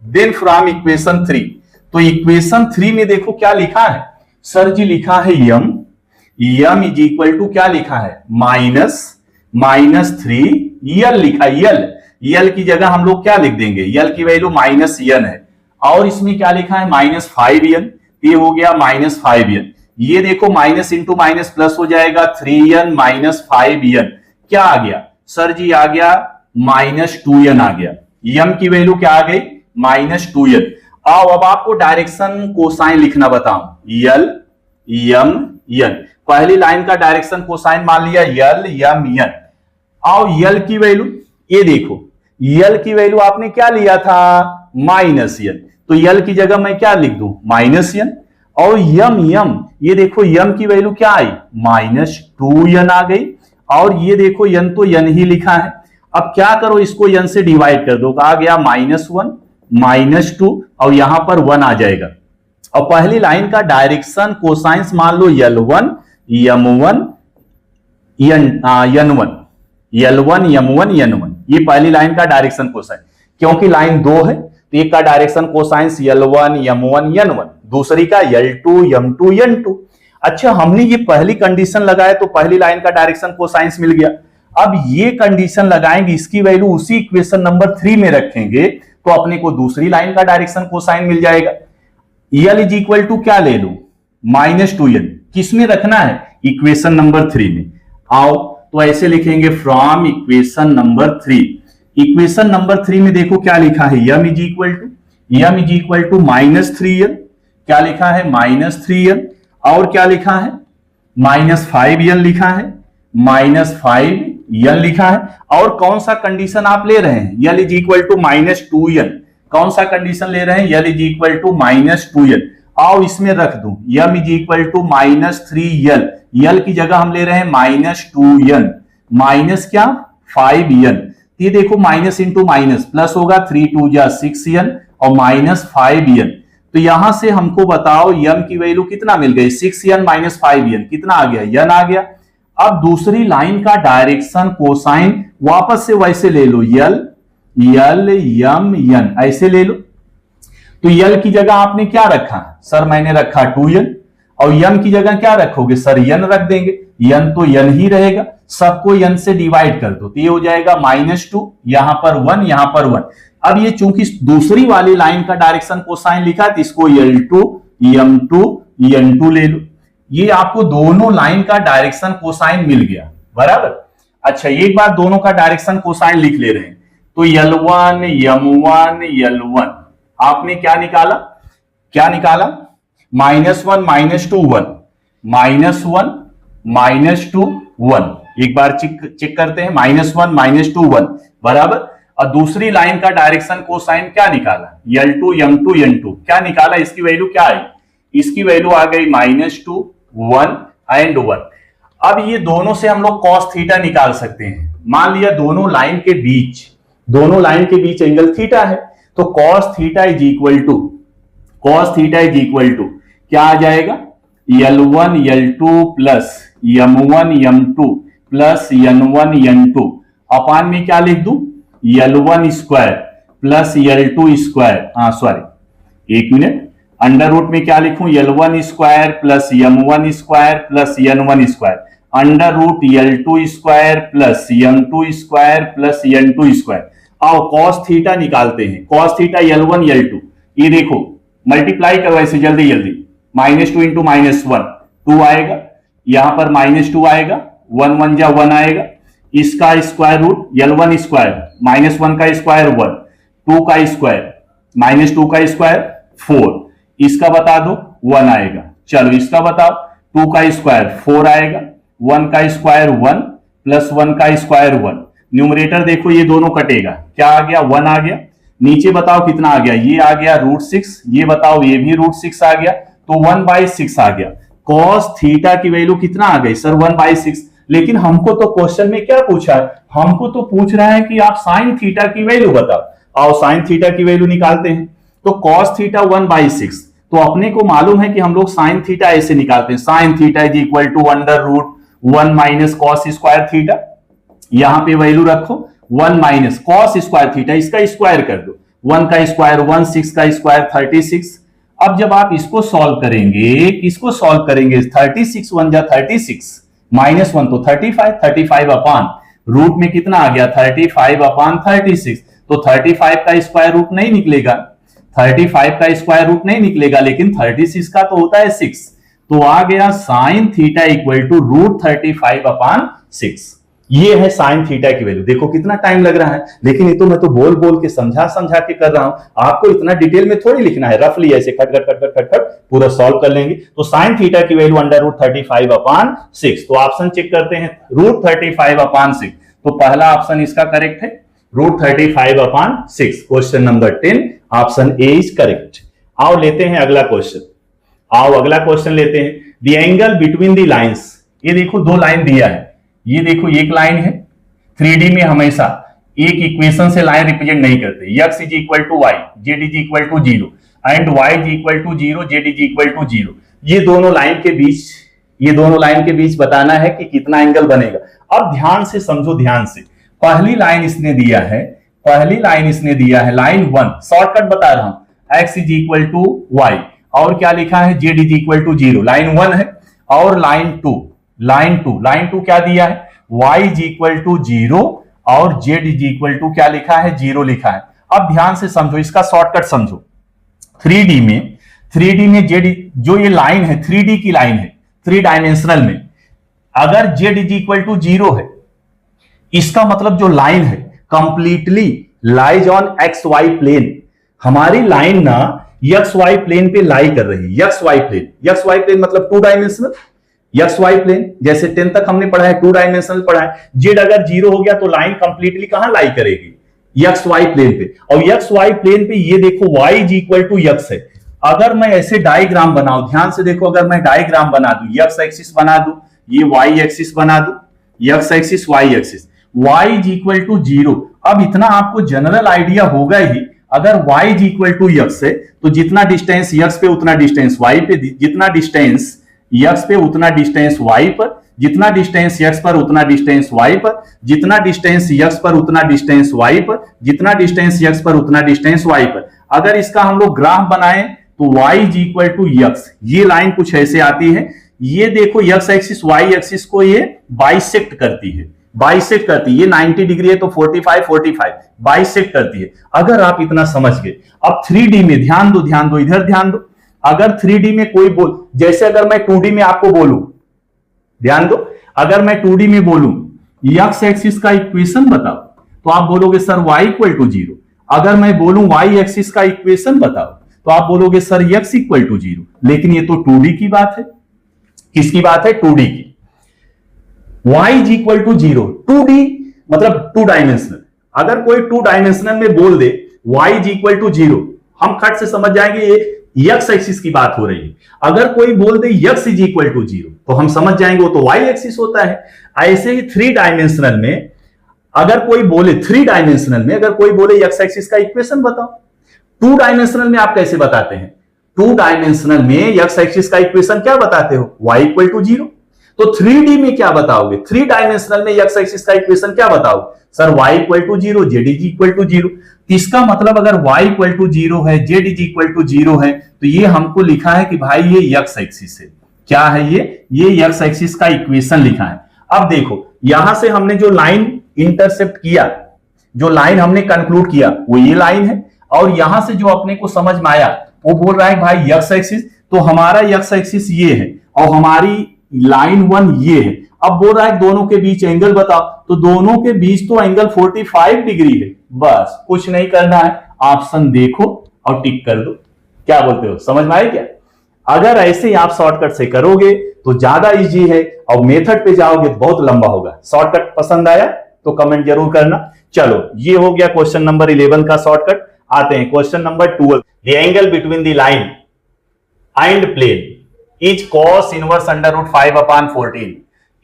then from equation 3। तो इक्वेशन 3 में देखो क्या लिखा है, सर जी लिखा है m इज इक्वल टू क्या लिखा है, -3l लिखा है। l की जगह हम लोग क्या लिख देंगे, l की वैल्यू -n है, और इसमें क्या लिखा है -5n, ये हो गया -5n। ये देखो माइनस इंटू माइनस प्लस हो जाएगा, 3n माइनस 5n क्या आ गया सर जी, आ गया -2n आ गया। m की वैल्यू क्या आ गई, -2n। आओ अब आपको डायरेक्शन कोसाइन लिखना बताऊं, l m n, पहली लाइन का डायरेक्शन कोसाइन मान लिया l m n। आओ l की वैल्यू, ये देखो l की वैल्यू आपने क्या लिया था, -n, तो l की जगह मैं क्या लिख दूं, -n। और m ये देखो m की वैल्यू क्या आई, -2n आ गई, और ये देखो n तो n ही लिखा है। अब क्या करो, इसको n से डिवाइड कर दो, आ गया -1 -2, और यहां पर 1 आ जाएगा। और पहली लाइन का डायरेक्शन कोसाइंस मान लो L1 M1 N1, L1 M1 N1, ये पहली लाइन का डायरेक्शन कोसाइन। क्योंकि लाइन 2 है तो एक का direction cosines L1 M1 N1, दूसरी का L2 M2 N2। अच्छा, हमने ये पहली कंडीशन लगाया तो पहली लाइन का डायरेक्शन कोसाइंस मिल गया। अब ये कंडीशन लगाएंगे, इसकी वैल्यू उसी इक्वेशन नंबर 3 में रखेंगे तो अपने को दूसरी लाइन का डायरेक्शन कोसाइन मिल जाएगा। l इज इक्वल टू क्या ले लो, -2n, किसमें रखना है, इक्वेशन नंबर 3 में। आओ तो ऐसे लिखेंगे from equation number 3। Equation number 3 में देखो क्या लिखा है, m is equal to -3n, क्या लिखा है -3n, और क्या लिखा है -5n लिखा है, -5n लिखा है। और कौन सा कंडीशन आप ले रहे हैं, l is equal to -2n, कौन सा कंडीशन ले रहे हैं, l is equal to -2n। आओ इसमें रख दूं m is equal to -3l, l की जगह हम ले रहे हैं -2n, माइनस क्या 5n। ये देखो माइनस इंटू माइनस प्लस होगा, 3 2 जा 6n और -5n। तो यहां से हमको बताओ m की वैल्यू कितना मिल गई, 6n माइनस 5n कितना आ गया, n आ गया। अब दूसरी लाइन का डायरेक्शन कोसाइन वापस से वैसे ले लो, l m n ऐसे ले लो। तो l की जगह आपने क्या रखा, सर मैंने रखा 2n, और m की जगह क्या रखोगे सर, n रख देंगे, n तो n ही रहेगा, सबको n से डिवाइड कर दो तो ये हो जाएगा -2, यहां पर 1 यहां पर 1। अब ये चूंकि दूसरी वाली लाइन का डायरेक्शन कोसाइन लिखा तो इसको L2 M2 N2 ले लो। ये आपको दोनों लाइन का डायरेक्शन कोसाइन मिल गया, बराबर। अच्छा, एक बार दोनों का डायरेक्शन कोसाइन लिख ले रहे हैं, तो L1 M1 L1 आपने क्या निकाला, -1 -2 1 -1 -2 1। एक बार चेक करते हैं, -1 -2 1 बराबर। और दूसरी लाइन का डायरेक्शन कोसाइन क्या निकाला, L2 M2 N2 क्या निकाला, इसकी वैल्यू क्या आई, इसकी वैल्यू आ गई -2 1 एंड 1। अब ये दोनों से हम लोग cos थीटा निकाल सकते हैं। मान लिया दोनों लाइन के बीच एंगल थीटा है, तो cos theta is equal to क्या आ जाएगा, L1 L2 plus M1 M2 plus N1 N2 upon में क्या लिख दूं, L1 square plus L2 square, एक मिनट, अंडर रूट में क्या लिखूं, L1 square plus M1 square plus N1 square, under root L2 square plus M2 square plus N2 square. आओ cos theta निकालते हैं, cos थीटा L1 L2, ये देखो multiply करो ऐसे जल्दी जल्दी, -2 इंटू -1 2 आएगा, यहां पर -2 आएगा, 1 1 जा 1 आएगा, इसका स्क्वायर रूट L1 स्क्वायर -1 का स्क्वायर 1, 2 का स्क्वायर -2 का स्क्वायर 4, इसका बता दो 1 आएगा, चलो इसका बताओ, 2 का स्क्वायर 4 आएगा, 1 का स्क्वायर 1 प्लस 1 का स्क्वायर 1, न्यूमरेटर देखो ये दोनों कटेगा, क्या आ गया 1 आ गया, नीचे बताओ कितना आ गया, ये आ गया √6, ये बताओ ये भी √6 आ गया, तो 1/6 आ गया। cos थीटा की वैल्यू कितना आ गई सर, 1/6। लेकिन हमको तो क्वेश्चन में क्या पूछा है, हमको तो पूछ रहा है कि आप sin थीटा की वैल्यू बताओ। आओ sin थीटा की वैल्यू निकालते हैं, तो cos थीटा 1/6, तो अपने को मालूम है कि हम लोग sin थीटा ऐसे निकालते हैं, sin theta is equal to √1 minus cos square theta, यहां पे वैल्यू रखो 1 माइनस cos स्क्वायर थीटा, इसका स्क्वायर कर दो, 1 का स्क्वायर 1, 6 का स्क्वायर 36। अब जब आप इसको सॉल्व करेंगे, किसको सॉल्व करेंगे, 36 1 जा 36, -1 तो 35 अपान रूट में कितना आ गया 35 अपान 36, तो 35 का स्क्वायर रूट नहीं निकलेगा, 35 का स्क्वायर रूट नहीं निकलेगा, लेकिन 36 का तो होता है 6, तो आ गया sin थीटा इक्वल टू √35 अपान 6। ये है sin थीटा की वैल्यू। देखो कितना टाइम लग रहा है, लेकिन ये तो मैं तो बोल बोल के समझा के कर रहा हूं, आपको इतना डिटेल में थोड़ी लिखना है, रफली ऐसे खट खट खट खट खट पूरा सॉल्व कर लेंगे। तो sin थीटा की वैल्यू √35 अपान 6, तो ऑप्शन चेक करते हैं, √35 अपान 6, तो पहला ऑप्शन इसका करेक्ट है, √35 अपान 6, question number 10 option A is correct. आओ लेते हैं अगला क्वेश्चन, लेते हैं, the angle between the lines. ये देखो दो लाइन दिया है, ये देखो एक लाइन है, 3D में हमेशा एक इक्वेशन से लाइन रिप्रेजेंट नहीं करते, x is equal to y, z is equal to 0 and y is equal to 0, z is equal to 0। ये दोनों लाइन के बीच बताना है कि कितना एंगल बनेगा। अब ध्यान से समझो, ध्यान से, पहली लाइन इसने दिया है, लाइन 1, शॉर्टकट बता रहा हूं, x is equal to y, और क्या लिखा है, z is equal to 0, line 1 है, और लाइन 2 क्या दिया है, y इज इक्वल टू 0 और z इज इक्वल टू क्या लिखा है, 0 लिखा है। अब ध्यान से समझो, इसका शॉर्टकट समझो, 3D में z, जो ये लाइन है 3D की लाइन है, 3 डायमेंशनल में, अगर z इज इक्वल टू 0 है, इसका मतलब जो लाइन है completely lies on XY plane. हमारी लाइन ना XY प्लेन पे लाई कर रही है, XY प्लेन मतलब 2 डायमेंशनल, XY प्लेन जैसे 10 तक हमने पढ़ा है, 2 डायमेंशनल पढ़ा है। Z अगर 0 हो गया तो लाइन कंप्लीटली कहां लाई करेगी, XY प्लेन पे, और XY प्लेन पे ये देखो y is equal to x है। अगर मैं ऐसे डायग्राम बनाऊं, ध्यान से देखो, अगर मैं डायग्राम बना दूं, x एक्सिस बना दूं, ये y एक्सिस बना दूं, x axis y axis, y is equal to 0। अब इतना आपको जनरल आइडिया होगा ही, अगर y is equal to x है तो जितना डिस्टेंस x पे उतना डिस्टेंस y पे, जितना डिस्टेंस x पे उतना डिस्टेंस y पर, जितना डिस्टेंस x पर उतना डिस्टेंस y पर, जितना डिस्टेंस x पर उतना डिस्टेंस y पर, जितना डिस्टेंस x पर उतना डिस्टेंस y पर। अगर इसका हम लोग ग्राफ बनाएं तो y is equal to x, ये लाइन कुछ ऐसे आती है, ये देखो x एक्सिस y एक्सिस को ये बाइसेक्ट करती है, ये 90 डिग्री है तो 45 बाइसेक्ट करती है। अगर आप इतना समझ गए, अब 3D में ध्यान दो, इधर ध्यान दो, अगर 3D में कोई जैसे अगर मैं 2D में आपको बोलूं, ध्यान दो, अगर मैं 2D में बोलूं x एक्सिस का इक्वेशन बताओ, तो आप बोलोगे सर y इक्वल टू 0। अगर मैं बोलूं y एक्सिस का इक्वेशन बताओ, तो आप बोलोगे सर x इक्वल टू 0। लेकिन ये तो 2D की बात है, किसकी बात है, 2D की। y is equal to 0, 2D मतलब 2 डायमेंशनल। अगर कोई 2 डायमेंशनल में बोल दे y इज इक्वल टू 0, हम खट से समझ जाएंगे ये x एक्सिस की बात हो रही है। अगर कोई बोल दे x इज इक्वल टू 0 तो हम समझ जाएंगे वो तो y एक्सिस होता है। ऐसे ही 3 डायमेंशनल में अगर कोई बोले 3 डायमेंशनल में अगर कोई बोले x एक्सिस का इक्वेशन बताओ, 2 डायमेंशनल में आप कैसे बताते हैं? 2 डायमेंशनल में x एक्सिस का इक्वेशन क्या बताते हो? y equal to 0। तो 3D में क्या बताओगे? 3 डायमेंशनल में x एक्सिस का इक्वेशन क्या बताओगे? Sir y equal to 0, z is equal to 0। इसका मतलब अगर y इक्वल टू 0 है, z इज इक्वल टू 0 है, तो ये हमको लिखा है कि भाई ये x एक्सिस है। क्या है ये x एक्सिस का इक्वेशन लिखा है। अब देखो यहां से हमने जो लाइन इंटरसेप्ट किया, जो लाइन हमने कंक्लूड किया वो ये लाइन है, और यहां से जो अपने को समझ में आया वो बोल रहा है भाई x एक्सिस, तो हमारा x एक्सिस ये है और हमारी लाइन 1 ये है। अब बोल रहा है दोनों के बीच एंगल बताओ, तो दोनों के बीच तो एंगल 45 डिग्री है। बस कुछ नहीं करना है, ऑप्शन देखो और टिक कर दो। क्या बोलते हो, समझ में आया क्या? अगर ऐसे ही आप शॉर्टकट से करोगे तो ज्यादा इजी है, और मेथड पे जाओगे बहुत लंबा होगा। शॉर्टकट पसंद आया तो कमेंट जरूर करना। चलो ये हो गया क्वेश्चन नंबर 11 का शॉर्टकट। आते हैं question number 12। The angle between the line and plane is cos inverse under root 5/14।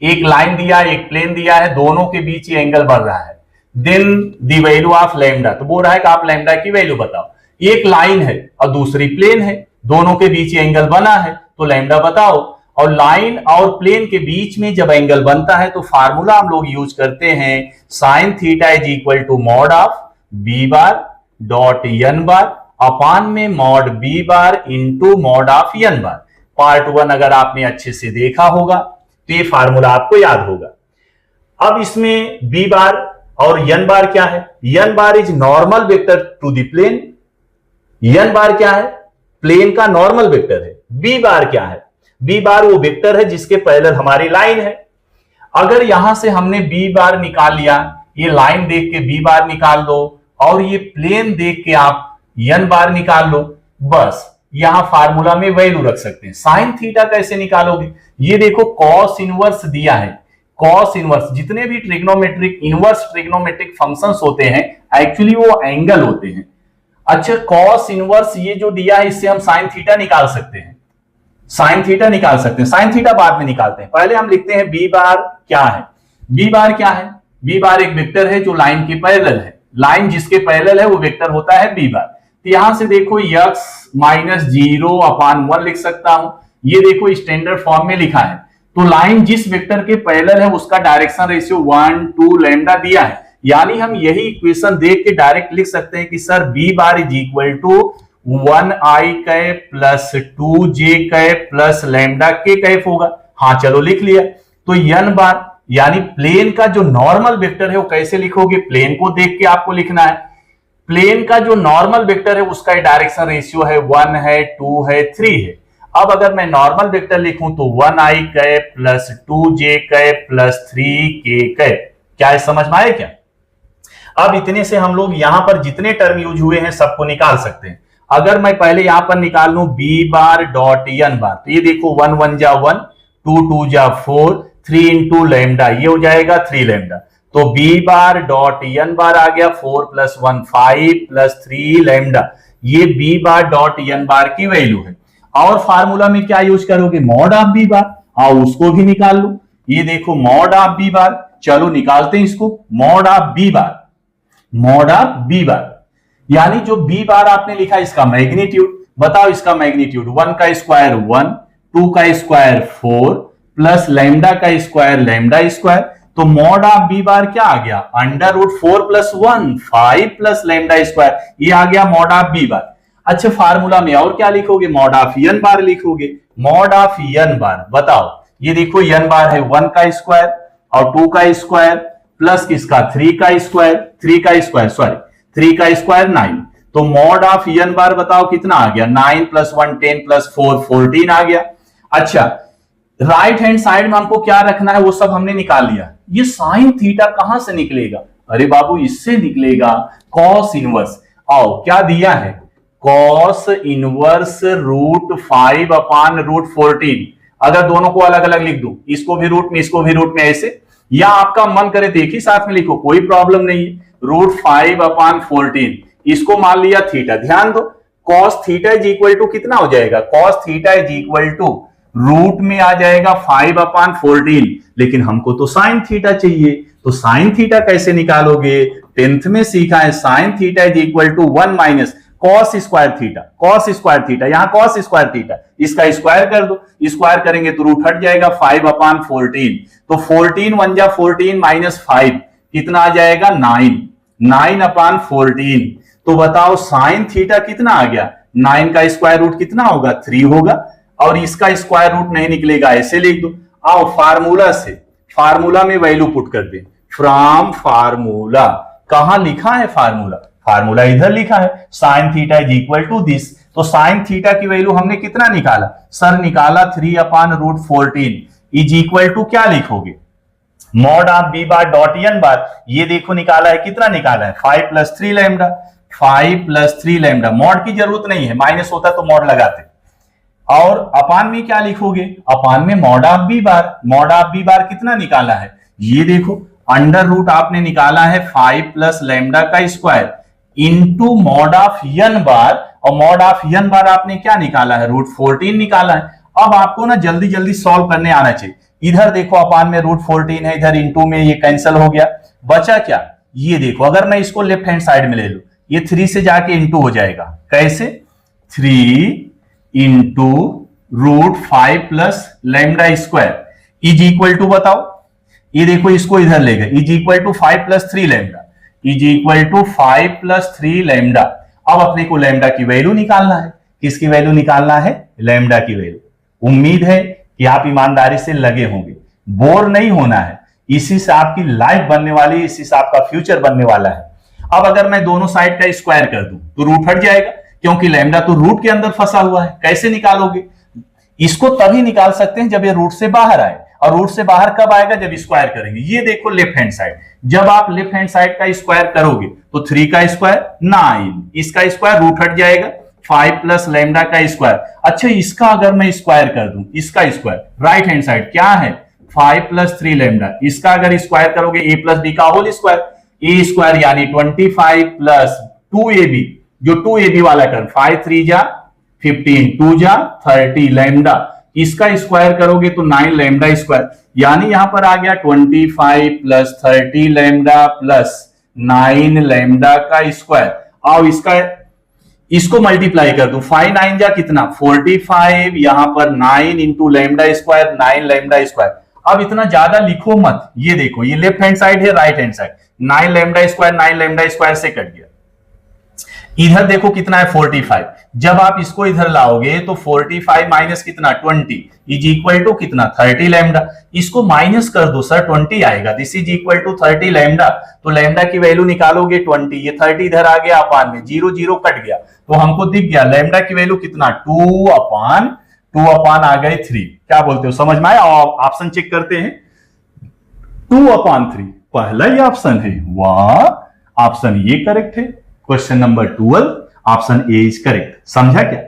एक लाइन दिया है, एक प्लेन दिया है, दोनों के बीच ये एंगल बढ़ रहा है। Then the value of lambda, तो बोल रहा है कि आप लैम्डा की वैल्यू बताओ। एक लाइन है और दूसरी प्लेन है, दोनों के बीच एंगल बना है, तो लैम्डा बताओ। और लाइन और प्लेन के बीच में जब एंगल बनता है तो फार्मूला हम लोग यूज करते हैं sine theta is equal to mod of B bar dot N bar upon में mod b bar into mod of n bar. Part 1 अगर आपने अच्छे से देखा होगा तो ये फार्मूला आपको याद होगा। अब इसमें बी बार और एन बार क्या है? N bar is normal vector to the plane. N bar क्या है? प्लेन का नॉर्मल वेक्टर है। बी बार क्या है? बी बार वो वेक्टर है जिसके पैरेलल हमारी लाइन है। अगर यहां से हमने बी बार निकाल लिया, ये लाइन देख के बी बार निकाल दो, और ये प्लेन देख के आप एन बार निकाल लो, बस यहां फार्मूला में वैल्यू रख सकते हैं। साइन थीटा कैसे निकालोगे? ये देखो कॉस इनवर्स दिया है। कॉस इनवर्स, जितने भी ट्रिग्नोमेट्रिक इनवर्स ट्रिग्नोमेट्रिक फंक्शंस होते हैं एक्चुअली वो एंगल होते हैं। अच्छा, कॉस इनवर्स ये जो दिया है इससे हम साइन थीटा निकाल सकते हैं। साइन थीटा निकाल सकते हैं, साइन थीटा बाद में निकालते हैं। पहले हम लिखते हैं बी बार क्या है। बी बार क्या है? बी बार एक वेक्टर है जो लाइन के पैरेलल है। लाइन जिसके पैरेलल है वो वेक्टर होता है बी बार। तो यहां से देखो x माइनस 0/1 लिख सकता हूं। ये देखो स्टैंडर्ड फॉर्म में लिखा है। तो लाइन जिस वेक्टर के पैरेलल है उसका डायरेक्शन रेशियो 1 2 लैम्डा दिया है, यानी हम यही इक्वेशन देख के डायरेक्ट लिख सकते हैं कि sir B bar is equal to 1i cap plus 2j cap plus lambda k cap होगा। हाँ चलो लिख लिया। तो n बार यानी प्लेन का जो नॉर्मल वेक्टर है वो कैसे लिखोगे? प्लेन को देख के आपको लिखना है। प्लेन का जो नॉर्मल वेक्टर है उसका डायरेक्शन रेशियो है 1 है 2 है 3 है। अब अगर मैं नॉर्मल वेक्टर लिखूं तो 1i cap plus 2j cap plus 3k cap. क्या है, समझ में आया क्या? अब इतने से हम लोग यहां पर जितने टर्म यूज हुए हैं सबको निकाल सकते हैं। अगर मैं पहले यहां पर निकाल लूं बी बार डॉट एन बार, तो ये देखो 1 1 जा 1, 2 2 जा 4, 3 इंटू लैम्डा, ये हो जाएगा 3 लैम्डा। तो B bar dot N bar आ गया 4 + 1 5 + 3 लैम्डा। ये B bar dot N bar की वैल्यू है। और फार्मूला में क्या यूज करोगे? Mod of B bar. आओ उसको भी निकाल लो। ये देखो मॉड ऑफ बी बार, चलो निकालते हैं इसको। Mod of B bar, mod of B bar यानी जो बी बार आपने लिखा इसका मैग्नीट्यूड बताओ। इसका मैग्नीट्यूड 1 का स्क्वायर 1, 2 का स्क्वायर 4 प्लस लैम्डा का स्क्वायर लैम्डा स्क्वायर। तो मॉड ऑफ बी बार क्या आ गया? √4 + 1 5 प्लस लैम्डा स्क्वायर, ये आ गया मॉड ऑफ बी बार। अच्छा, फार्मूला में और क्या लिखोगे? मॉड ऑफ एन बार लिखोगे। मॉड ऑफ एन बार बताओ। ये देखो एन बार है 1 का स्क्वायर और 2 का स्क्वायर प्लस किसका 3 का स्क्वायर, 3 का स्क्वायर 9। तो मॉड ऑफ एन बार बताओ कितना आ गया? 9 + 1 10 + 4 14 आ गया। अच्छा, राइट हैंड साइड में हमको क्या रखना है वो सब हमने निकाल लिया। ये साइन थीटा कहां से निकलेगा? अरे बाबू इससे निकलेगा कॉस इनवर्स। आओ क्या दिया है? Cos inverse √5/√14। अगर दोनों को अलग अलग लिख दूं, इसको भी रूट में इसको भी रूट में, ऐसे, या आपका मन करे तो एक ही साथ में लिखो, कोई प्रॉब्लम नहीं है। √5/14, इसको मान लिया थीटा। ध्यान दो, cos theta is equal to कितना हो जाएगा, cos theta is equal to root में आ जाएगा 5/14, लेकिन हमको तो साइन थीटा चाहिए, तो साइन थीटा कैसे निकालोगे, 10th में सीखा है sine theta is equal to 1 minus cos square theta, cos square theta, यहां cos स्क्वायर थीटा, इसका स्क्वायर कर दो, स्क्वायर करेंगे तो रूट हट जाएगा 5/14, तो 14 1 जा 14 माइनस 5 कितना आ जाएगा 9/14। तो बताओ साइन थीटा कितना आ गया, 9 का स्क्वायर रूट कितना होगा 3 होगा, और इसका स्क्वायर रूट नहीं निकलेगा, ऐसे लिख दो। आओ फार्मूला से, फार्मूला में वैल्यू पुट कर दे, फ्रॉम फार्मूला, कहां लिखा है फार्मूला, फार्मूला इधर लिखा है, sine theta is equal to this. तो साइन थीटा की वैल्यू हमने कितना निकाला सर, निकाला 3/√14 इज इक्वल टू क्या लिखोगे, mod of B bar dot N bar, ये देखो निकाला है, कितना निकाला है 5 + 3 लैम्डा, 5 + 3 लैम्डा, मॉड की जरूरत नहीं है, माइनस होता तो मॉड लगाते। और अपान में क्या लिखोगे, अपान में mod of B bar, mod of B bar कितना निकाला है, ये देखो अंडर रूट आपने निकाला है 5 + लैम्डा का square into mod of n bar, और मॉड ऑफ एन बार आपने क्या निकाला है √14 निकाला है। अब आपको ना जल्दी जल्दी सॉल्व करने आना चाहिए। इधर देखो अपान में √14 है, इधर इंटू में ये कैंसिल हो गया, बचा क्या, ये देखो अगर मैं इसको लेफ्ट हैंड साइड में ले लू, ये 3 से जाके इंटू हो जाएगा, कैसे 3 into √5 + lambda square is equal to, बताओ ये देखो इसको इधर ले गए, is equal to 5 + 3 lambda, is equal to 5 + 3 lambda. अब अपने को लैम्डा की वैल्यू निकालना है, किसकी वैल्यू निकालना है, लैम्डा की वैल्यू। उम्मीद है कि आप ईमानदारी से लगे होंगे, बोर नहीं होना है, इसी से आपकी लाइफ बनने वाली, इसी से आपका फ्यूचर बनने वाला है। अब अगर मैं दोनों साइड का स्क्वायर कर दूं तो रूट हट जाएगा, क्योंकि लैम्डा तो रूट के अंदर फंसा हुआ है। कैसे निकालोगे, इसको तभी निकाल सकते हैं जब ये रूट से बाहर आए, और रूट से बाहर कब आएगा, जब स्क्वायर करेंगे। ये देखो लेफ्ट हैंड साइड, जब आप लेफ्ट हैंड साइड का स्क्वायर करोगे तो 3 का स्क्वायर 9, इसका स्क्वायर रूट हट जाएगा, 5 + लैम्डा का स्क्वायर। अच्छा इसका अगर मैं स्क्वायर कर दूं, इसका स्क्वायर राइट हैंड साइड क्या है 5 + 3 लैम्डा, इसका अगर स्क्वायर करोगे a + b का होल स्क्वायर, a स्क्वायर यानी 25 + 2ab, जो 2ab वाला टर्म 5 3 जा 15 2 जा 30 लैम्डा, इसका स्क्वायर करोगे तो 9 लैम्डा स्क्वायर, यानी यहां पर आ गया 25 + 30 लैम्डा प्लस 9 लैम्डा का स्क्वायर। और इसको मल्टीप्लाई कर दूं, 5 9 जा कितना 45, यहां पर 9 into lambda square, 9 lambda square. अब इतना ज्यादा लिखो मत, ये देखो ये लेफ्ट हैंड साइड है, right hand side, 9 lambda square 9 lambda square से कट गया। इधर देखो कितना है 45, जब आप इसको इधर लाओगे तो 45 माइनस कितना 20 इज इक्वल टू कितना 30 लैम्डा। इसको माइनस कर दो सर 20 आएगा, this is equal to 30 lambda. तो लैम्डा की वैल्यू निकालोगे 20, ये 30 इधर आ गया अपान में, 0 0 कट गया, तो हमको दिख गया लैम्डा की वैल्यू कितना 2 अपान आ गए 3। क्या बोलते हो, समझ में आया? ऑप्शन चेक करते हैं, 2/3 पहला ही ऑप्शन है, वाह ऑप्शन ये करेक्ट है। Question number 12 option A is correct. समझा क्या?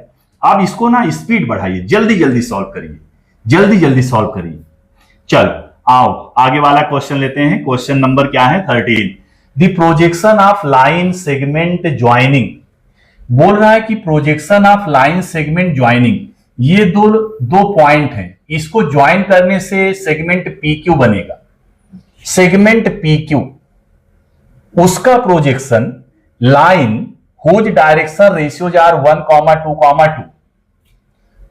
अब इसको ना स्पीड बढ़ाइए, जल्दी जल्दी सॉल्व करिए, जल्दी जल्दी सॉल्व करिए। चल आओ आगे वाला क्वेश्चन लेते हैं। क्वेश्चन नंबर क्या है 13, the projection of line segment joining. बोल रहा है कि projection of line segment joining, ये दो पॉइंट हैं, इसको ज्वाइन करने से सेगमेंट PQ बनेगा। सेगमेंट PQ उसका projection line whose direction ratios are 1,2,2।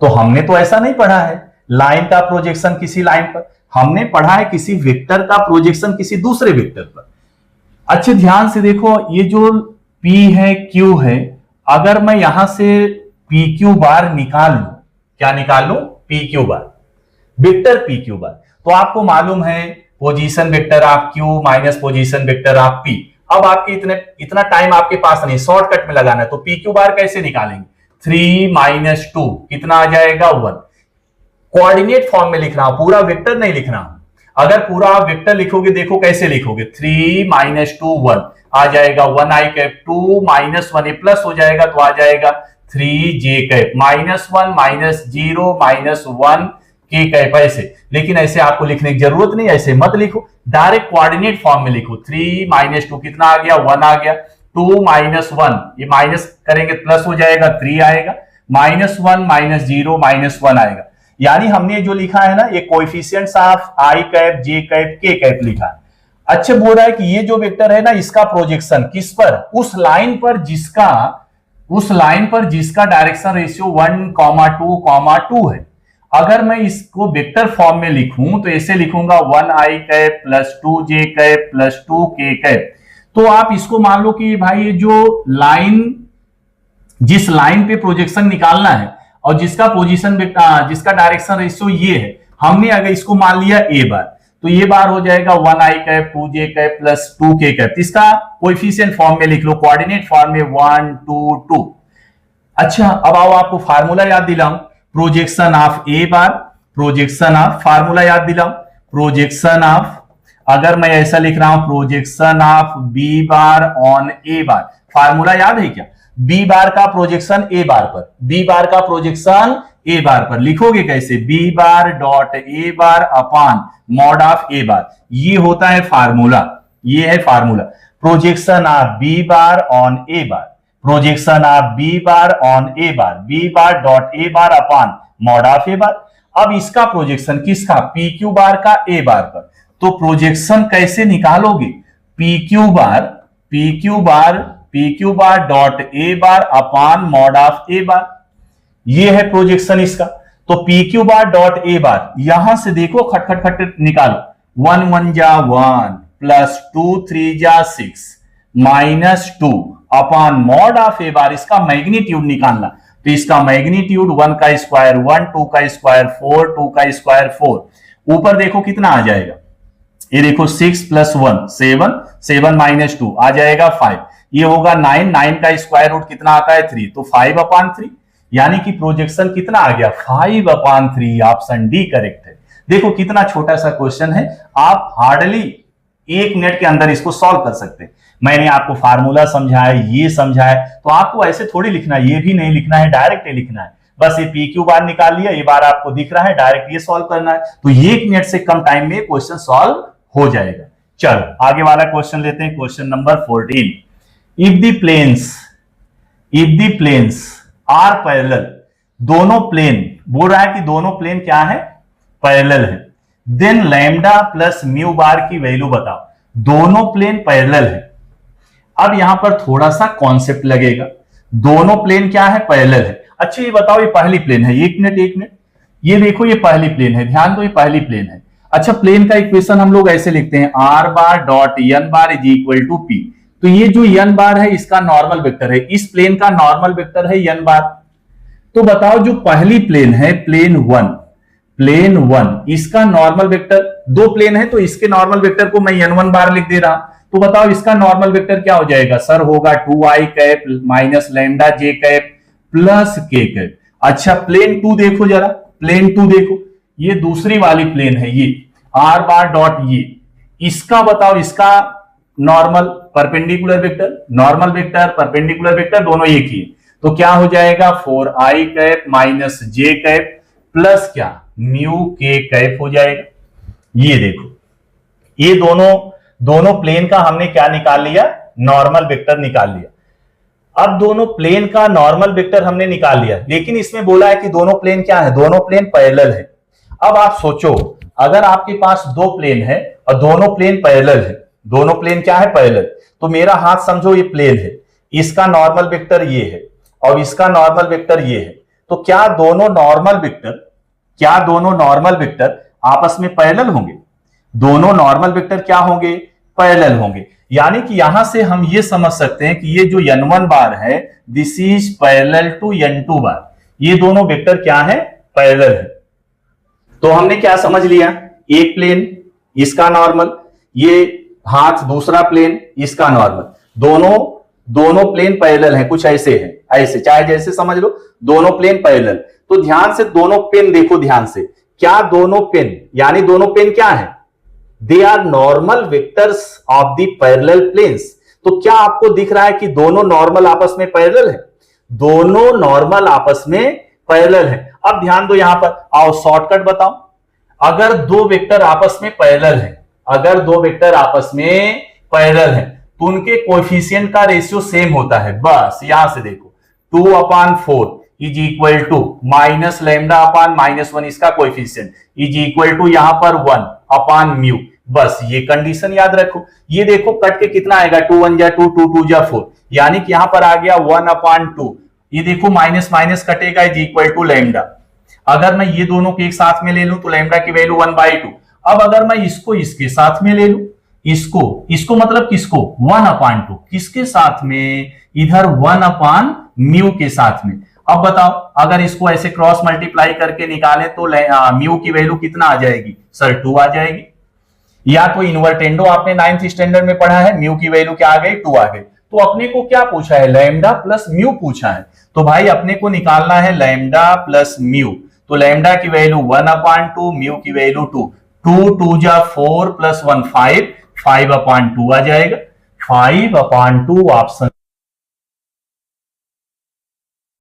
तो हमने तो ऐसा नहीं पढ़ा है लाइन का प्रोजेक्शन किसी लाइन पर, हमने पढ़ा है किसी वेक्टर का प्रोजेक्शन किसी दूसरे वेक्टर पर। अच्छे ध्यान से देखो, ये जो P है Q है, अगर मैं यहां से PQ बार निकाल लू, क्या निकाल लू PQ बार, वेक्टर PQ बार, तो आपको मालूम है position vector of Q minus position vector of P। अब आपके इतना टाइम आपके पास नहीं, शॉर्टकट में लगाना है, तो PQ बार कैसे निकालेंगे, 3 - 2 कितना आ जाएगा 1। कोऑर्डिनेट फॉर्म में लिख रहा हूं, पूरा वेक्टर नहीं लिख रहा हूं। अगर पूरा आप वेक्टर लिखोगे, देखो कैसे लिखोगे, 3 - 2 1 आ जाएगा 1i कैप, 2 - 1 ए प्लस हो जाएगा तो आ जाएगा 3j कैप, -1 -0 -1 के कैप ऐसे, लेकिन ऐसे आपको लिखने की जरूरत नहीं, ऐसे मत लिखो, डायरेक्ट कोऑर्डिनेट फॉर्म में लिखो। 3 - 2 कितना आ गया, 1 आ गया। 2 - 1, ये माइनस करेंगे प्लस हो जाएगा, 3 आएगा। -1 - 0 -1 आएगा। यानी हमने जो लिखा है ना, ये coefficients of I cap, J cap, के कैप लिखा है। अच्छा, बोल रहा है कि ये जो वेक्टर है ना, इसका प्रोजेक्शन किस पर, उस लाइन पर जिसका डायरेक्शन रेशियो 1,2,2 है। अगर मैं इसको वेक्टर फॉर्म में लिखूं तो ऐसे लिखूंगा 1i cap plus 2j cap plus 2k cap. तो आप इसको मान लो कि भाई जो लाइन, जिस लाइन पे प्रोजेक्शन निकालना है और जिसका पोजीशन, जिसका डायरेक्शन रेशियो ये है, हमने अगर इसको मान लिया a बार, तो ये बार हो जाएगा 1i cap 2j cap plus 2k cap. इसका कोएफिशिएंट फॉर्म में लिख लो, कोऑर्डिनेट फॉर्म में 1 2 2। अच्छा, अब आओ आपको फार्मूला याद दिलाऊं, projection of A bar, projection of, formula याद दिलाऊं, प्रोजेक्शन ऑफ, अगर मैं ऐसा लिख रहा हूं projection of B bar on A bar, formula याद है क्या, बी बार का प्रोजेक्शन ए बार पर, बी बार का प्रोजेक्शन ए बार पर लिखोगे कैसे, b bar dot A bar upon mod of A bar, ये होता है फार्मूला, ये है formula, projection of B bar on A bar, projection of B bar on A bar, b bar dot A bar upon mod of A bar. अब इसका projection किसका, P Q बार का ए बार पर, तो प्रोजेक्शन कैसे निकालोगे, P Q bar dot A bar upon mod of A bar, ये है प्रोजेक्शन इसका। तो पी क्यू बार डॉट ए बार, यहां से देखो खट खट खट निकालो, 1 1 जा 1 प्लस 2 3 जा 6 -2 अपॉन मॉड ऑफ ए बार, इसका मैग्नीट्यूड निकालना, तो इसका मैग्नीट्यूड 1 का स्क्वायर 1, 2 का स्क्वायर 4, 2 का स्क्वायर 4, ऊपर देखो कितना आ जाएगा, ये देखो 6 + 1 7, 7 - 2 आ जाएगा 5, ये होगा 9, 9 का स्क्वायर रूट कितना आता है 3, तो 5/3, यानी कि प्रोजेक्शन कितना आ गया 5/3, ऑप्शन डी करेक्ट है। देखो कितना छोटा सा क्वेश्चन है, आप हार्डली 1 मिनट के अंदर इसको सॉल्व कर सकते हैं। मैंने आपको फार्मूला समझाया, ये समझाया, तो आपको ऐसे थोड़ी लिखना है, ये भी नहीं लिखना है, डायरेक्ट नहीं लिखना है, बस ये पी क्यू बार निकाल लिया, ये बार आपको दिख रहा है, डायरेक्ट ये सॉल्व करना है, तो 1 मिनट से कम टाइम में क्वेश्चन सॉल्व हो जाएगा। चलो आगे वाला क्वेश्चन लेते हैं, question number 14। If the planes are parallel, दोनों प्लेन, बोल रहा है कि दोनों प्लेन क्या है, पैरेलल है, then lambda plus mu bar की वैल्यू बताओ, दोनों प्लेन पैरेलल है। अब यहां पर थोड़ा सा कॉन्सेप्ट लगेगा, दोनों प्लेन क्या है, पैरेलल है। अच्छा ये बताओ, ये पहली प्लेन है, एक मिनट, ये देखो ये पहली प्लेन है, ध्यान दो ये पहली प्लेन है। अच्छा, प्लेन का इक्वेशन हम लोग ऐसे लिखते हैं, R bar dot N bar is equal to P, तो ये जो एन बार है इसका नॉर्मल वेक्टर है, इस प्लेन का नॉर्मल वेक्टर है एन बार। तो बताओ जो पहली प्लेन है, प्लेन 1, इसका नॉर्मल वेक्टर, दो प्लेन है तो इसके नॉर्मल वेक्टर को मैं n1 बार लिख दे रहा, तो बताओ इसका नॉर्मल वेक्टर क्या हो जाएगा, सर होगा 2i कैप माइनस लैम्डा जे कैप प्लस के कैप। अच्छा प्लेन 2 देखो जरा, प्लेन 2 देखो, ये दूसरी वाली प्लेन है, ये आर बार डॉट ये, इसका बताओ, इसका normal perpendicular vector, normal vector perpendicular vector दोनों एक ही है, तो क्या हो जाएगा 4i कैप माइनस जे कैप प्लस क्या म्यू के कैप हो जाएगा। ये देखो, ये दोनों प्लेन का हमने क्या निकाल लिया, नॉर्मल वेक्टर निकाल लिया। अब दोनों प्लेन का नॉर्मल वेक्टर हमने निकाल लिया, लेकिन इसमें बोला है कि दोनों प्लेन क्या है, दोनों प्लेन पैरेलल है। अब आप सोचो, अगर आपके पास दो प्लेन है और दोनों प्लेन पैरेलल है, दोनों प्लेन क्या है, पैरेलल, तो मेरा हाथ समझो ये प्लेन है, इसका नॉर्मल वेक्टर ये है और इसका नॉर्मल वेक्टर ये है, तो क्या दोनों नॉर्मल वेक्टर आपस में पैरेलल होंगे, दोनों नॉर्मल वेक्टर क्या होंगे, पैरेलल होंगे। यानी कि यहां से हम ये समझ सकते हैं कि ये जो n1 बार है, this is parallel to n2 bar, ये दोनों वेक्टर क्या है, पैरेलल है। तो हमने क्या समझ लिया, एक प्लेन इसका नॉर्मल, ये हाथ दूसरा प्लेन इसका नॉर्मल, दोनों प्लेन पैरेलल है, कुछ ऐसे है, ऐसे चाहे जैसे समझ लो, दोनों प्लेन पैरेलल। तो ध्यान से दोनों पेन देखो, ध्यान से, क्या दोनों पेन, यानी दोनों पेन क्या है, they are normal vectors of the parallel planes. तो क्या आपको दिख रहा है कि दोनों नॉर्मल आपस में पैरेलल है, दोनों नॉर्मल आपस में पैरेलल है। अब ध्यान दो यहां पर, आओ शॉर्टकट बताओ। अगर दो वेक्टर आपस में पैरेलल है, अगर दो वेक्टर आपस में पैरेलल है तो उनके कोएफिशिएंट का रेशियो सेम होता है। बस यहां से देखो 2/4 is equal to minus lambda upon -1 इसका कोएफिशिएंट इज इक्वल टू यहां पर 1/म्यू। बस ये कंडीशन याद रखो। ये देखो कट के कितना आएगा, 2 1 जा 2, 2 2 जा 4, यानी कि यहां पर आ गया 1/2। ये देखो माइनस माइनस कटेगा इज इक्वल टू लैम्डा। अगर मैं ये दोनों को एक साथ में ले लूं तो लैम्डा की वैल्यू 1/2। अब अगर मैं इसको इसके साथ में ले लूं, इसको मतलब किसको, 1/2 किसके साथ में, इधर 1/म्यू के साथ में। अब बताओ अगर इसको ऐसे क्रॉस मल्टीप्लाई करके निकालें तो म्यू की वैल्यू कितना आ जाएगी सर, 2 आ जाएगी। या तो इन्वर्टेंडो आपने 9th स्टैंडर्ड में पढ़ा है, म्यू की वैल्यू क्या आ गई, 2 आ गई। तो अपने को क्या पूछा है, लैम्डा प्लस म्यू पूछा है। तो भाई अपने को निकालना है लैम्डा प्लस म्यू। तो लैम्डा की वैल्यू 1/2, म्यू की वैल्यू 2, 2 2 जा 4 + 1 5, 5/2 आ जाएगा। 5/2 ऑप्शन